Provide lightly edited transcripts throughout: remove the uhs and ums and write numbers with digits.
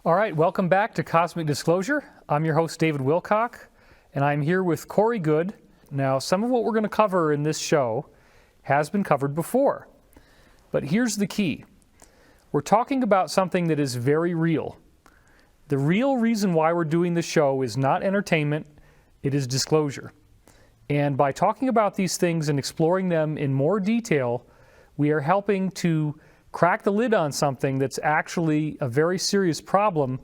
All right, welcome back to Cosmic Disclosure. I'm your host, David Wilcock, and I'm here with Corey Good. Now, some of what we're going to cover in this show has been covered before, but here's the key. We're talking about something that is very real. The real reason why we're doing the show is not entertainment, it is disclosure. And by talking about these things and exploring them in more detail, we are helping to crack the lid on something that's actually a very serious problem.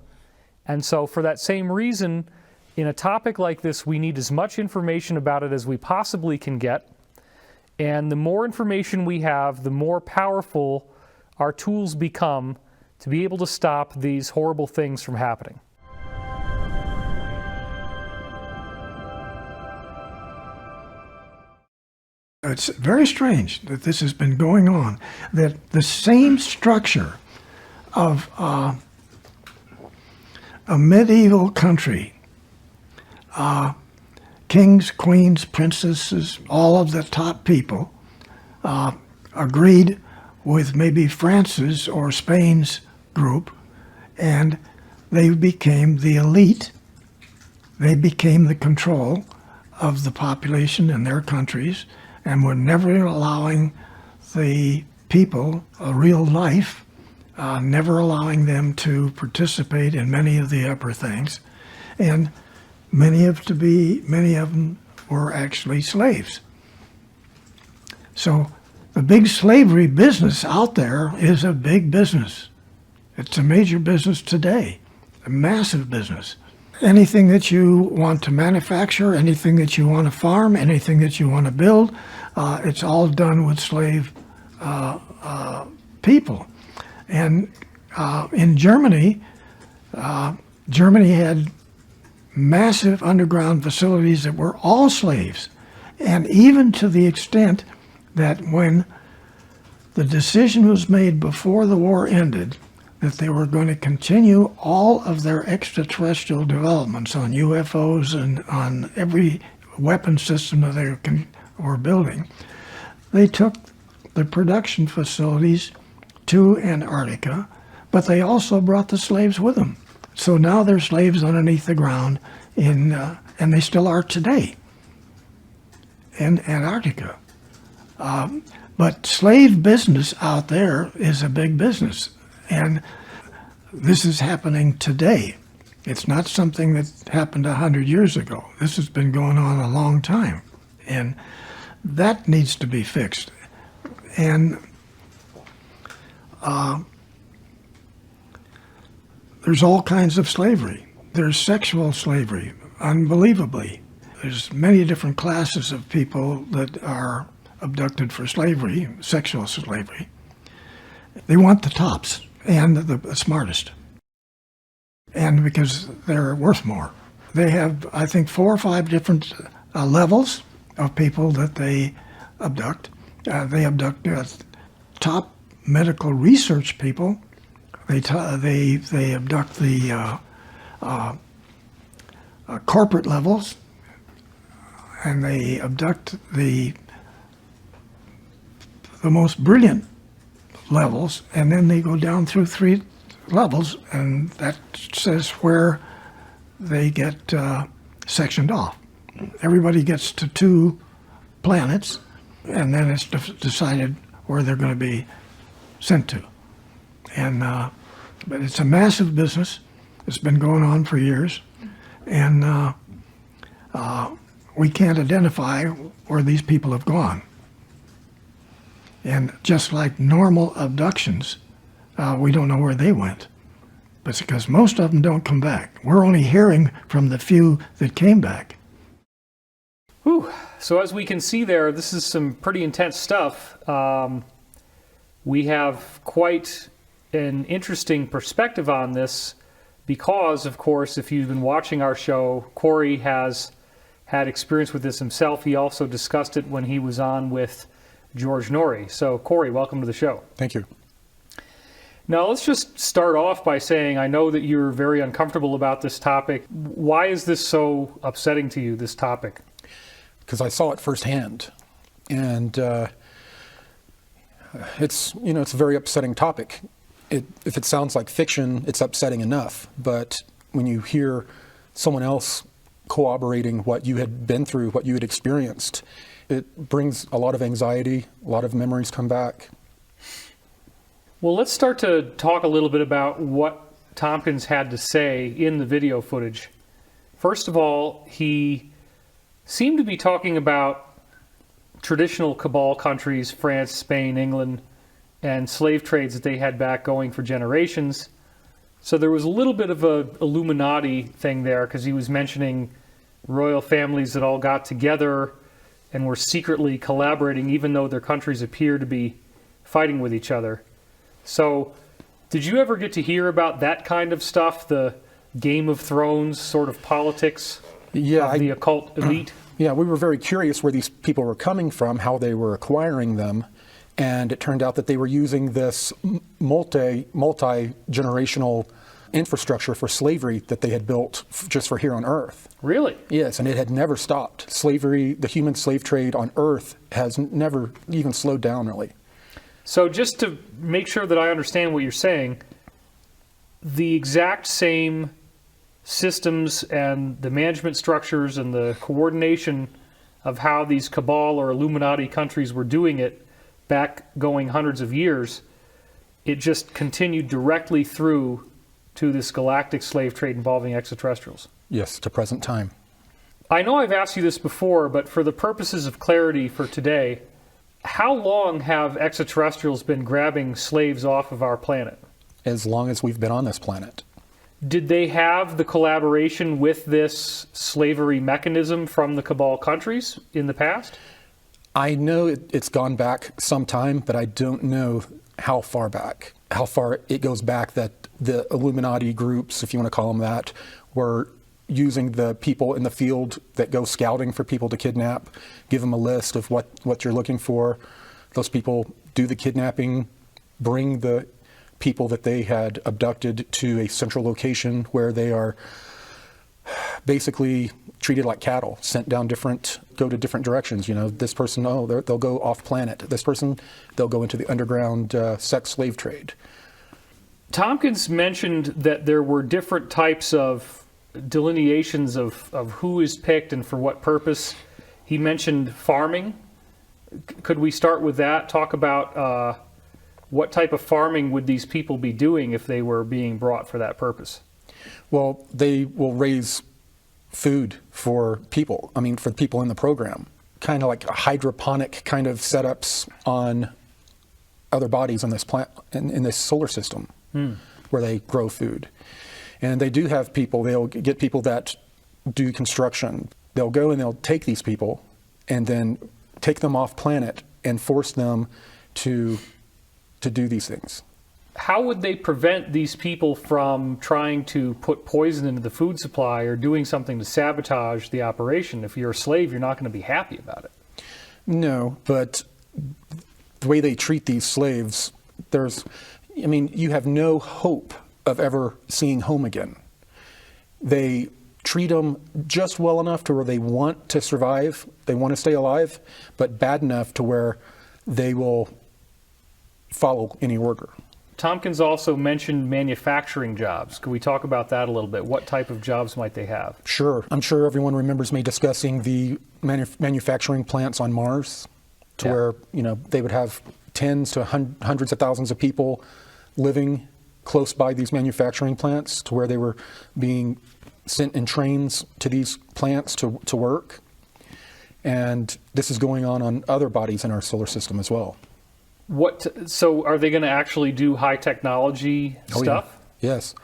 And so for that same reason, in a topic like this, we need as much information about it as we possibly can get. And the more information we have, the more powerful our tools become to be able to stop these horrible things from happening. It's very strange that this has been going on, that the same structure of a medieval country, kings, queens, princesses, all of the top people, agreed with maybe France's or Spain's group, and they became the elite. They became the control of the population in their countries, and were never allowing the people a real life, never allowing them to participate in many of the upper things, and many of them were actually slaves. So the big slavery business out there is a big business. It's a major business today, a massive business. Anything that you want to manufacture, anything that you want to farm, anything that you want to build, it's all done with slave people. And in Germany, Germany had massive underground facilities that were all slaves. And even to the extent that when the decision was made before the war ended, that they were going to continue all of their extraterrestrial developments on UFOs and on every weapon system that they were building, they took the production facilities to Antarctica, but they also brought the slaves with them. So now they're slaves underneath the ground, and they still are today in Antarctica. But slave business out there is a big business. And this is happening today. It's not something that happened 100 years ago. This has been going on a long time. And that needs to be fixed. And there's all kinds of slavery. There's sexual slavery, unbelievably. There's many different classes of people that are abducted for slavery, sexual slavery. They want the tops and the smartest, and because they're worth more. They have, I think, 4 or 5 different levels of people that they abduct. They abduct top medical research people. They abduct the corporate levels, and they abduct the most brilliant levels, and then they go down through 3 levels, and that says where they get sectioned off. Everybody gets to 2 planets, and then it's decided where they're going to be sent to. And but it's a massive business. It's been going on for years, and we can't identify where these people have gone. And just like normal abductions, we don't know where they went. But it's because most of them don't come back. We're only hearing from the few that came back. Whew. So as we can see there, this is some pretty intense stuff. We have quite an interesting perspective on this because, of course, if you've been watching our show, Corey has had experience with this himself. He also discussed it when he was on with George Norrie. So, Corey, welcome to the show. Thank you. Now, let's just start off by saying, I know that you're very uncomfortable about this topic. Why is this so upsetting to you, this topic? Because I saw it firsthand. And it's a very upsetting topic. if it sounds like fiction, it's upsetting enough. But when you hear someone else corroborating what you had been through, what you had experienced, it brings a lot of anxiety, a lot of memories come back. Well, let's start to talk a little bit about what Tompkins had to say in the video footage. First of all, he seemed to be talking about traditional cabal countries, France, Spain, England, and slave trades that they had back going for generations. So there was a little bit of a Illuminati thing there, because he was mentioning royal families that all got together and were secretly collaborating, even though their countries appear to be fighting with each other. So did you ever get to hear about that kind of stuff, the Game of Thrones sort of politics of the occult elite? Yeah, we were very curious where these people were coming from, how they were acquiring them. And it turned out that they were using this multi-generational infrastructure for slavery that they had built just for here on Earth. Really? Yes, and it had never stopped. Slavery, the human slave trade on Earth has never even slowed down, really. So just to make sure that I understand what you're saying, the exact same systems and the management structures and the coordination of how these cabal or Illuminati countries were doing it back going hundreds of years, it just continued directly through to this galactic slave trade involving extraterrestrials. Yes, to present time. I know I've asked you this before, but for the purposes of clarity for today, how long have extraterrestrials been grabbing slaves off of our planet? As long as we've been on this planet. Did they have the collaboration with this slavery mechanism from the cabal countries in the past? I know it's gone back some time, but I don't know how far back, how far it goes back that the Illuminati groups, if you want to call them that, were using the people in the field that go scouting for people to kidnap, give them a list of what you're looking for. Those people do the kidnapping, bring the people that they had abducted to a central location where they are basically treated like cattle, sent down go to different directions. You know, this person, they'll go off planet. This person, they'll go into the underground sex slave trade. Tompkins mentioned that there were different types of delineations of who is picked and for what purpose. He mentioned farming. Could we start with that? Talk about what type of farming would these people be doing if they were being brought for that purpose? Well, they will raise food for people. I mean, for the people in the program. Kind of like hydroponic kind of setups on other bodies on this planet, in this solar system, where they grow food. And they do have people, they'll get people that do construction. They'll go and they'll take these people and then take them off planet and force them to do these things. How would they prevent these people from trying to put poison into the food supply or doing something to sabotage the operation? If you're a slave, you're not going to be happy about it. No, but the way they treat these slaves, you have no hope of ever seeing home again. They treat them just well enough to where they want to survive, they want to stay alive, but bad enough to where they will follow any order. Tompkins also mentioned manufacturing jobs. Could we talk about that a little bit? What type of jobs might they have? Sure. I'm sure everyone remembers me discussing the manufacturing plants on Mars, to where they would have tens to hundreds of thousands of people living close by these manufacturing plants, to where they were being sent in trains to these plants to work. And this is going on other bodies in our solar system as well. So are they going to actually do high technology stuff? Yeah. Yes.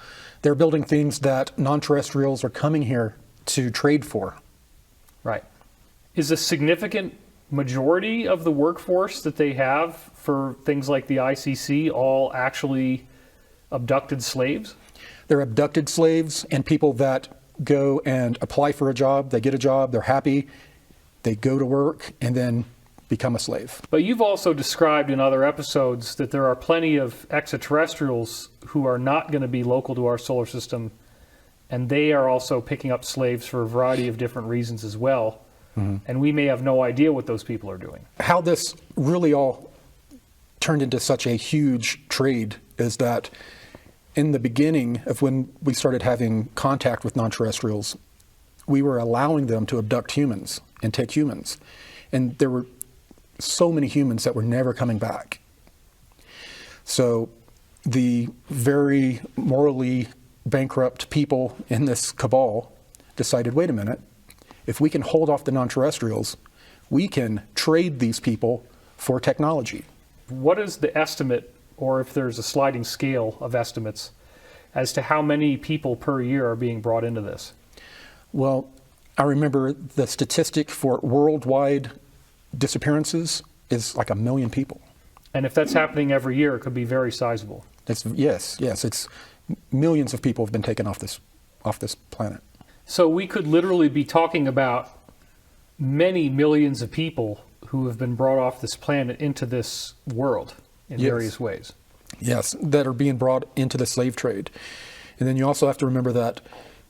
They're building things that non-terrestrials are coming here to trade for. Right. Is a significant majority of the workforce that they have for things like the ICC all actually abducted slaves? They're abducted slaves and people that go and apply for a job. They get a job, they're happy, they go to work, and then become a slave. But you've also described in other episodes that there are plenty of extraterrestrials who are not going to be local to our solar system, and they are also picking up slaves for a variety of different reasons as well. Mm-hmm. And we may have no idea what those people are doing. How this really all turned into such a huge trade is that in the beginning of when we started having contact with non-terrestrials, we were allowing them to abduct humans and take humans. And there were so many humans that were never coming back. So the very morally bankrupt people in this cabal decided, wait a minute, if we can hold off the non-terrestrials, we can trade these people for technology. What is the estimate, or if there's a sliding scale of estimates, as to how many people per year are being brought into this? Well, I remember the statistic for worldwide disappearances is like 1 million people. And if that's happening every year, it could be very sizable. Yes, it's millions of people have been taken off this planet. So we could literally be talking about many millions of people who have been brought off this planet into this world in various ways. Yes, that are being brought into the slave trade. And then you also have to remember that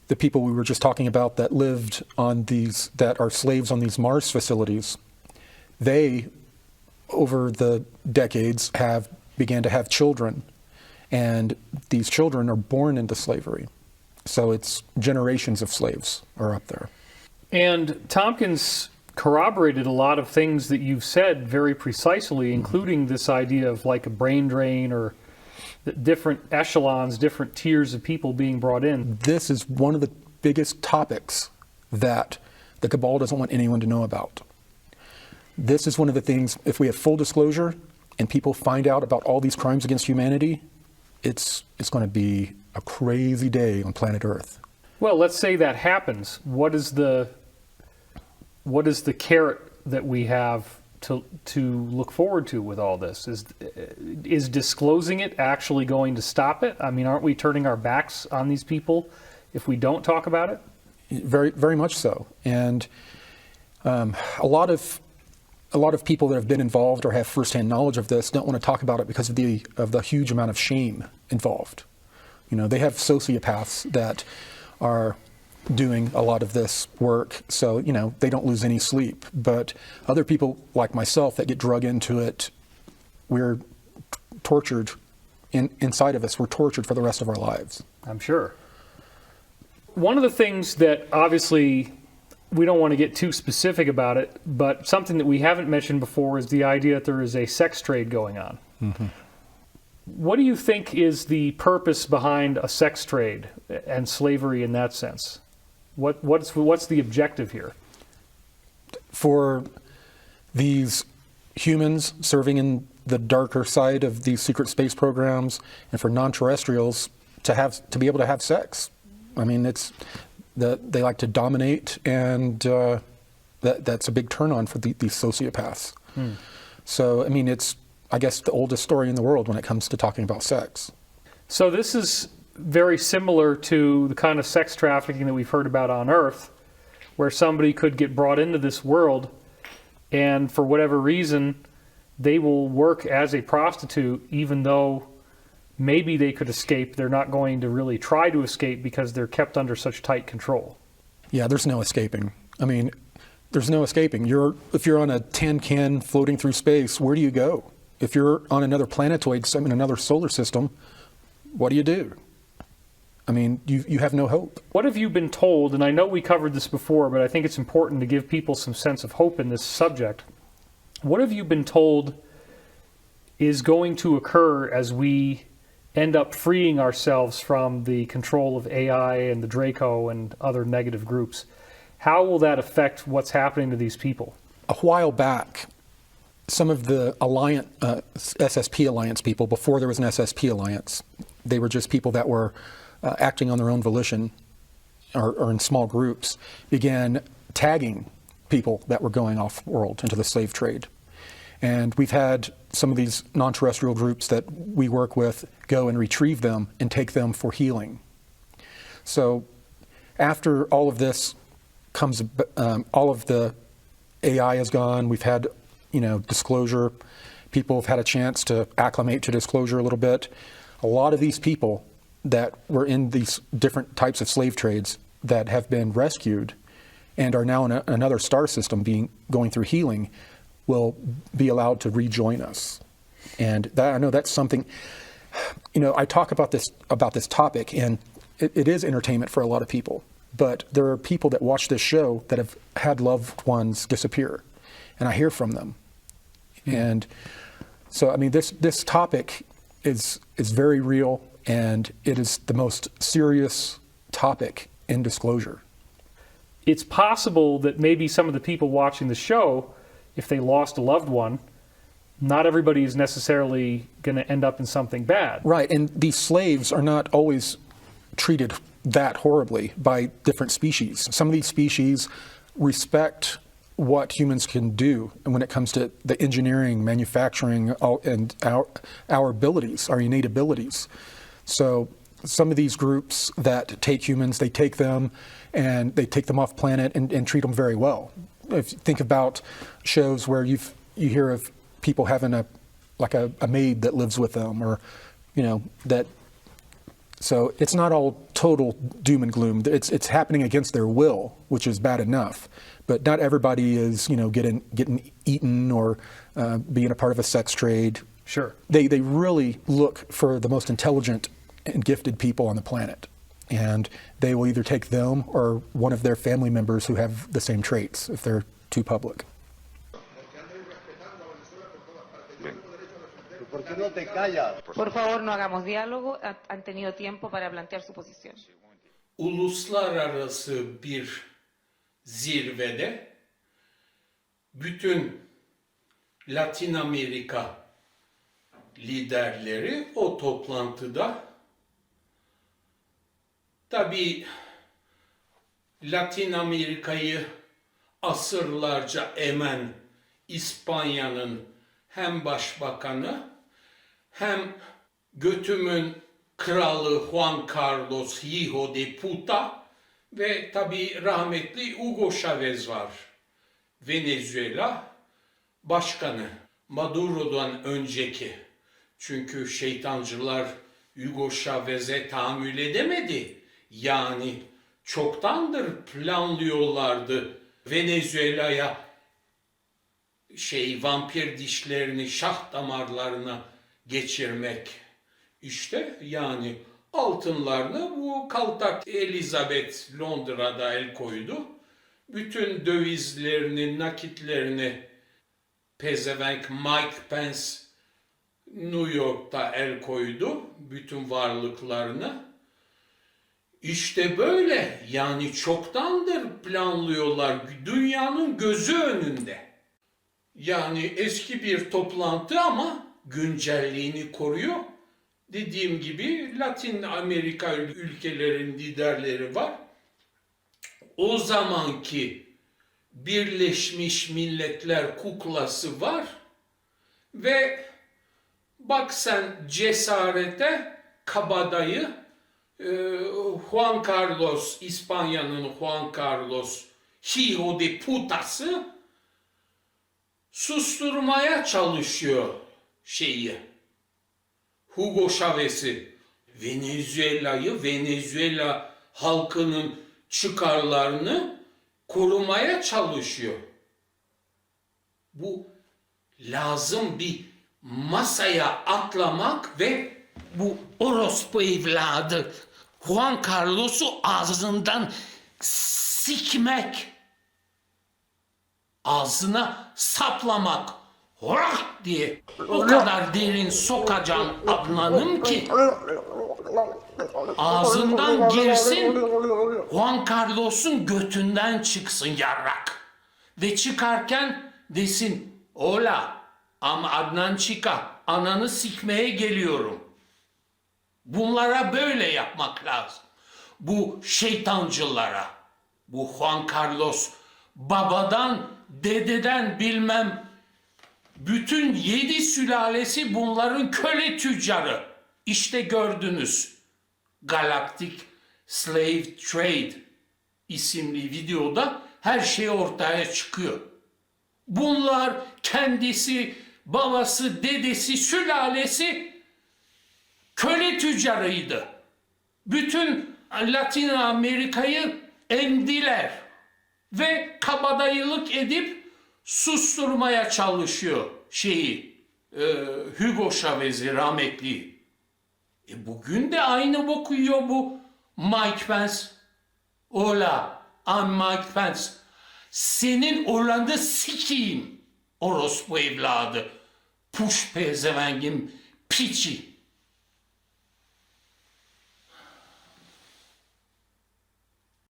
the people we were just talking about that lived on these, that are slaves on these Mars facilities, they, over the decades, began to have children. And these children are born into slavery. So it's generations of slaves are up there. And Tompkins corroborated a lot of things that you've said very precisely, including this idea of like a brain drain or different echelons, different tiers of people being brought in. This is one of the biggest topics that the cabal doesn't want anyone to know about. This is one of the things, if we have full disclosure and people find out about all these crimes against humanity, it's going to be a crazy day on planet Earth. Well, let's say that happens. What is the carrot that we have to look forward to with all this? Is disclosing it actually going to stop it? I mean, aren't we turning our backs on these people if we don't talk about it? Very, very much so. And a lot of people that have been involved or have firsthand knowledge of this don't want to talk about it because of the huge amount of shame involved. You know, they have sociopaths that are doing a lot of this work, so, you know, they don't lose any sleep. But other people like myself that get drug into it, we're tortured inside of us. We're tortured for the rest of our lives. I'm sure. One of the things that obviously we don't want to get too specific about it, but something that we haven't mentioned before is the idea that there is a sex trade going on. Mm-hmm. What do you think is the purpose behind a sex trade and slavery in that sense? What's the objective here? For these humans serving in the darker side of these secret space programs, and for non-terrestrials to be able to have sex. I mean, they like to dominate, and that's a big turn on for these sociopaths. So, I mean, it's, I guess, the oldest story in the world when it comes to talking about sex. So this is very similar to the kind of sex trafficking that we've heard about on Earth, where somebody could get brought into this world and for whatever reason they will work as a prostitute even though maybe they could escape. They're not going to really try to escape because they're kept under such tight control. Yeah, there's no escaping. I mean, there's no escaping. If you're on a tin can floating through space, where do you go? If you're on another planetoid, in another solar system, what do you do? I mean, you have no hope. What have you been told, and I know we covered this before, but I think it's important to give people some sense of hope in this subject. What have you been told is going to occur as we end up freeing ourselves from the control of AI and the Draco and other negative groups? How will that affect what's happening to these people? A while back, some of the SSP Alliance people, before there was an SSP Alliance, they were just people that were acting on their own volition or in small groups, began tagging people that were going off-world into the slave trade. And we've had some of these non-terrestrial groups that we work with go and retrieve them and take them for healing. So after all of this comes, all of the AI is gone, we've had, disclosure, people have had a chance to acclimate to disclosure a little bit. A lot of these people that were in these different types of slave trades that have been rescued and are now in another star system going through healing will be allowed to rejoin us. And I know that's something, I talk about this topic, and it is entertainment for a lot of people. But there are people that watch this show that have had loved ones disappear, and I hear from them. And so, I mean, this topic is very real, and it is the most serious topic in disclosure. It's possible that maybe some of the people watching the show, if they lost a loved one, not everybody is necessarily going to end up in something bad. Right, and these slaves are not always treated that horribly by different species. Some of these species respect what humans can do, and when it comes to the engineering, manufacturing, and our abilities, our innate abilities. So some of these groups that take humans, they take them and they take them off planet and treat them very well. If you think about shows where you hear of people having a maid that lives with them, or that. So it's not all total doom and gloom. It's happening against their will, which is bad enough. But not everybody is getting eaten or being a part of a sex trade. Sure. They really look for the most intelligent and gifted people on the planet, and they will either take them or one of their family members who have the same traits if they're too public. ¿Por qué no te callas? Por favor, no hagamos diálogo. Han tenido tiempo para plantear su posición. Uluslararası bir zirvede bütün Latin Amerika liderleri o toplantıda, tabii Latin Amerika'yı asırlarca emen İspanya'nın hem başbakanı hem götümün kralı Juan Carlos Hijo de Puta ve tabii rahmetli Hugo Chavez var. Venezuela başkanı, Maduro'dan önceki. Çünkü şeytancılar Hugo Chavez'e tahammül edemedi. Yani çoktandır planlıyorlardı Venezuela'ya vampir dişlerini şah damarlarına geçirmek. İşte yani altınlarını bu kaltak Elizabeth Londra'da el koydu. Bütün dövizlerini, nakitlerini pezevenk Mike Pence New York'ta el koydu. Bütün varlıklarını. İşte böyle, yani çoktandır planlıyorlar, dünyanın gözü önünde. Yani eski bir toplantı ama güncelliğini koruyor. Dediğim gibi Latin Amerika ülkelerin liderleri var. O zamanki Birleşmiş Milletler kuklası var ve bak sen cesarete, kabadayı, Juan Carlos, İspanya'nın Juan Carlos Hijo de Putası susturmaya çalışıyor Hugo Chavez'i. Venezuela halkının çıkarlarını korumaya çalışıyor. Bu lazım, bir masaya atlamak ve bu orospu evladı Juan Carlos'u ağzından sikmek, ağzına saplamak, horak diye o kadar derin sokacağım Adnan'ım ki ağzından girsin, Juan Carlos'un götünden çıksın yarrak. Ve çıkarken desin, ola ama Adnan Çika, ananı sikmeye geliyorum. Bunlara böyle yapmak lazım. Bu şeytancılara, bu Juan Carlos babadan, dededen bilmem, bütün 7 sülalesi bunların köle tüccarı. İşte gördünüz. Galaktik Slave Trade isimli videoda her şey ortaya çıkıyor. Bunlar kendisi, babası, dedesi, sülalesi köle tüccarıydı. Bütün Latin Amerika'yı emdiler ve kabadayılık edip susturmaya çalışıyor Hugo Chavez'i rahmetli. Bugün de aynı boku yiyor bu Mike Pence. Ola, I'm Mike Pence. Senin oğlanı sikeyim. Orospu evladı. Puş pezevengim piçi.